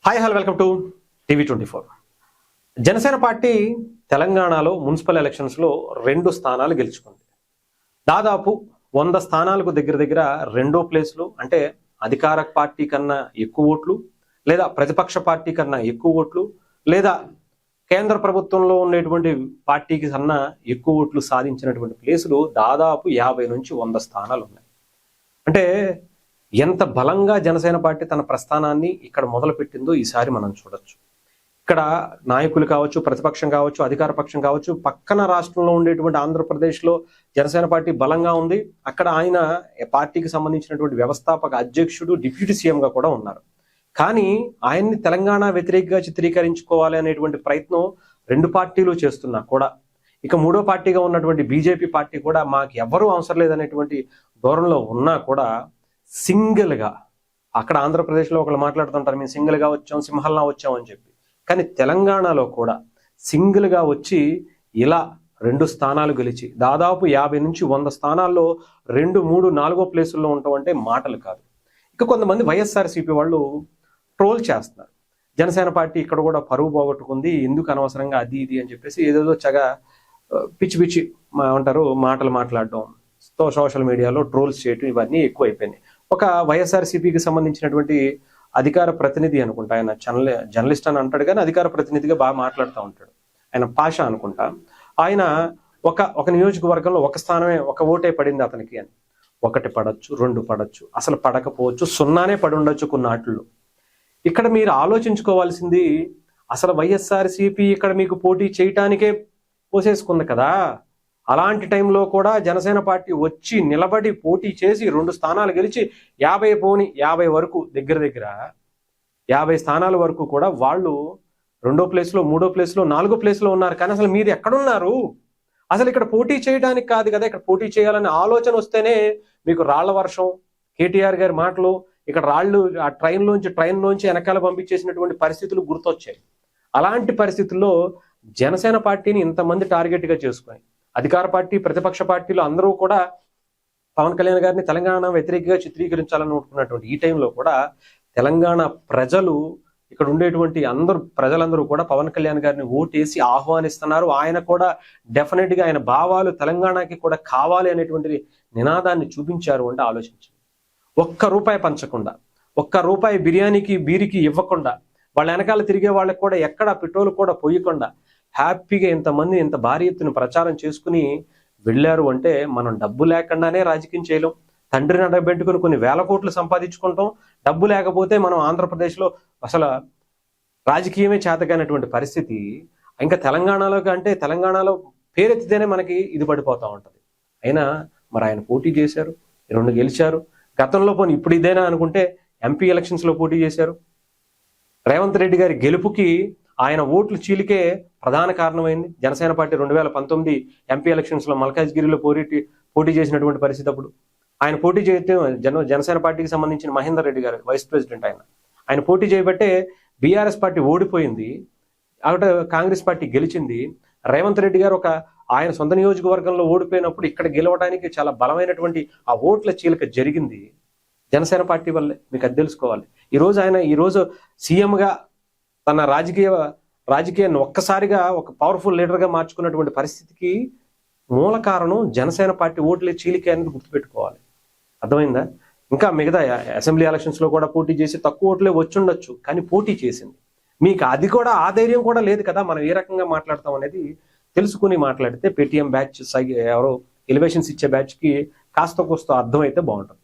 Hi hello welcome to టీవీ24. Janasena party తెలంగాణలో municipal ఎలక్షన్స్లో 2 స్థానాలు గెలుచుకుంది. దాదాపు 100 స్థానాలకు దగ్గర రెండో ప్లేస్లు, అంటే అధికార పార్టీ కన్నా ఎక్కువ ఓట్లు, లేదా ప్రతిపక్ష పార్టీ కన్నా ఎక్కువ ఓట్లు, లేదా కేంద్ర ప్రభుత్వంలో ఉండేటువంటి పార్టీకి కన్నా ఎక్కువ ఓట్లు సాధించినటువంటి ప్లేసులు దాదాపు 50 నుంచి 100 స్థానాలు ఉన్నాయి. అంటే ఎంత బలంగా జనసేన పార్టీ తన ప్రస్థానాన్ని ఇక్కడ మొదలుపెట్టిందో ఈసారి మనం చూడొచ్చు. ఇక్కడ నాయకులు కావచ్చు, ప్రతిపక్షం కావచ్చు, అధికార పక్షం కావచ్చు, పక్కన రాష్ట్రంలో ఉండేటువంటి ఆంధ్రప్రదేశ్లో జనసేన పార్టీ బలంగా ఉంది. అక్కడ ఆయన పార్టీకి సంబంధించినటువంటి వ్యవస్థాపక అధ్యక్షుడు, డిప్యూటీ సీఎంగా కూడా ఉన్నారు. కానీ ఆయన్ని తెలంగాణ వ్యతిరేకంగా చిత్రీకరించుకోవాలి అనేటువంటి ప్రయత్నం 2 పార్టీలు చేస్తున్నా కూడా, ఇక 3వ పార్టీగా ఉన్నటువంటి బీజేపీ పార్టీ కూడా మాకు ఎవరూ అవసరం లేదనేటువంటి ధోరణిలో ఉన్నా కూడా సింగిల్గా, అక్కడ ఆంధ్రప్రదేశ్లో ఒకళ్ళు మాట్లాడుతుంటారు మేము సింగిల్గా వచ్చాం, సింహల్లా వచ్చాం అని చెప్పి. కానీ తెలంగాణలో కూడా సింగిల్గా వచ్చి ఇలా 2 స్థానాలు గెలిచి దాదాపు 50 నుంచి 100 స్థానాల్లో 2, 3, 4 ప్లేసుల్లో ఉంటాం అంటే మాటలు కాదు. ఇక కొంతమంది వైఎస్ఆర్సీపీ వాళ్ళు ట్రోల్ చేస్తున్నారు. జనసేన పార్టీ ఇక్కడ కూడా పరువు పోగొట్టుకుంది, ఎందుకు అనవసరంగా అది ఇది అని చెప్పేసి ఏదేదో చగా పిచ్చి పిచ్చి అంటారు మాటలు మాట్లాడడం, సోషల్ మీడియాలో ట్రోల్స్ చేయటం, ఇవన్నీ ఎక్కువ అయిపోయినాయి. ఒక వైఎస్ఆర్సీపీకి సంబంధించినటువంటి అధికార ప్రతినిధి అనుకుంటా, ఆయన జర్నలిస్ట్ అని అంటాడు కానీ అధికార ప్రతినిధిగా బాగా మాట్లాడుతూ ఉంటాడు, ఆయన పాషా అనుకుంటా. ఆయన ఒక నియోజకవర్గంలో ఒక స్థానమే, ఒక ఓటే పడింది అతనికి అని. 1 పడచ్చు, 2 పడచ్చు, అసలు పడకపోవచ్చు, 0నే పడి ఉండొచ్చు కొన్నాటిల్లో. ఇక్కడ మీరు ఆలోచించుకోవాల్సింది, అసలు వైఎస్ఆర్సీపీ ఇక్కడ మీకు పోటీ చేయటానికే పోసేసుకుంది కదా. అలాంటి టైంలో కూడా జనసేన పార్టీ వచ్చి నిలబడి పోటీ చేసి 2 స్థానాలు గెలిచి 50 వరకు దగ్గర 50 స్థానాల వరకు కూడా వాళ్ళు 2వ ప్లేస్లో, 3వ ప్లేస్లో, 4వ ప్లేస్లో ఉన్నారు. కానీ అసలు మీరు ఎక్కడున్నారు? అసలు ఇక్కడ పోటీ చేయడానికి కాదు కదా, ఇక్కడ పోటీ చేయాలనే ఆలోచన వస్తేనే మీకు రాళ్ల వర్షం, కేటీఆర్ గారి మాటలు, ఇక్కడ రాళ్ళు ఆ ట్రైన్ లోంచి వెనకాల పంపించేసినటువంటి పరిస్థితులు గుర్తొచ్చాయి. అలాంటి పరిస్థితుల్లో జనసేన పార్టీని ఇంతమంది టార్గెట్గా చేసుకొని అధికార పార్టీ, ప్రతిపక్ష పార్టీలు అందరూ కూడా పవన్ కళ్యాణ్ గారిని తెలంగాణ వ్యతిరేకంగా చిత్రీకరించాలని అనుకున్నటువంటి ఈ టైంలో కూడా తెలంగాణ ప్రజలు, ఇక్కడ ఉండేటువంటి ప్రజలందరూ కూడా పవన్ కళ్యాణ్ గారిని ఓటేసి ఆహ్వానిస్తున్నారు. ఆయన కూడా డెఫినెట్గా ఆయన భావాలు తెలంగాణకి కూడా కావాలి అనేటువంటి నినాదాన్ని చూపించారు అంటే ఆలోచించండి. ₹1 పంచకుండా, ₹1 బిర్యానీకి బీరికి ఇవ్వకుండా, వాళ్ళ వెనకాల తిరిగే వాళ్ళకి కూడా ఎక్కడ పెట్రోల్ కూడా పోయకుండా హ్యాపీగా ఇంతమంది ఇంత భారీ ఎత్తున ప్రచారం చేసుకుని వెళ్ళారు అంటే మనం డబ్బు లేకుండానే రాజకీయం చేయలేం. తండ్రిని అడగబెట్టుకుని కొన్ని వేల కోట్లు సంపాదించుకుంటాం. డబ్బు లేకపోతే మనం ఆంధ్రప్రదేశ్లో అసలు రాజకీయమే చేతగానటువంటి పరిస్థితి. ఇంకా తెలంగాణలో పేరెత్తితేనే మనకి ఇది పడిపోతూ ఉంటుంది. అయినా మరి ఆయన పోటీ చేశారు, 2 గెలిచారు. గతంలో పోనీ ఇప్పుడు ఇదేనా అనుకుంటే ఎంపీ ఎలక్షన్స్లో పోటీ చేశారు. రేవంత్ రెడ్డి గారి గెలుపుకి ఆయన ఓట్లు చీలికే ప్రధాన కారణమైంది. జనసేన పార్టీ 2019 ఎంపీ ఎలక్షన్స్లో మల్కాజ్గిరిలో పోటీ చేసినటువంటి పరిస్థితి. అప్పుడు ఆయన పోటీ చేయడం జనసేన పార్టీకి సంబంధించిన మహేందర్ రెడ్డి గారు వైస్ ప్రెసిడెంట్, ఆయన పోటీ చేయబట్టే బీఆర్ఎస్ పార్టీ ఓడిపోయింది, అక్కడ కాంగ్రెస్ పార్టీ గెలిచింది. రేవంత్ రెడ్డి గారు ఆయన సొంత నియోజకవర్గంలో ఓడిపోయినప్పుడు ఇక్కడ గెలవడానికి చాలా బలమైనటువంటి ఆ ఓట్ల చీలిక జరిగింది జనసేన పార్టీ వల్లే. మీకు అది తెలుసుకోవాలి. ఈరోజు సీఎంగా తన రాజకీయాన్ని ఒక్కసారిగా ఒక పవర్ఫుల్ లీడర్గా మార్చుకున్నటువంటి పరిస్థితికి మూల కారణం జనసేన పార్టీ ఓట్లే చీలిక అనేది గుర్తుపెట్టుకోవాలి. అర్థమైందా? ఇంకా మిగతా అసెంబ్లీ ఎలక్షన్స్లో కూడా పోటీ చేసి తక్కువ ఓట్లే వచ్చుండొచ్చు, కానీ పోటీ చేసింది. మీకు అది కూడా ఆ ధైర్యం కూడా లేదు కదా, మనం ఏ రకంగా మాట్లాడతాం అనేది తెలుసుకుని మాట్లాడితే పేటీఎం బ్యాచ్ ఎవరో ఎలివేషన్స్ ఇచ్చే బ్యాచ్కి కాస్త కోస్త అర్థమైతే బాగుంటుంది.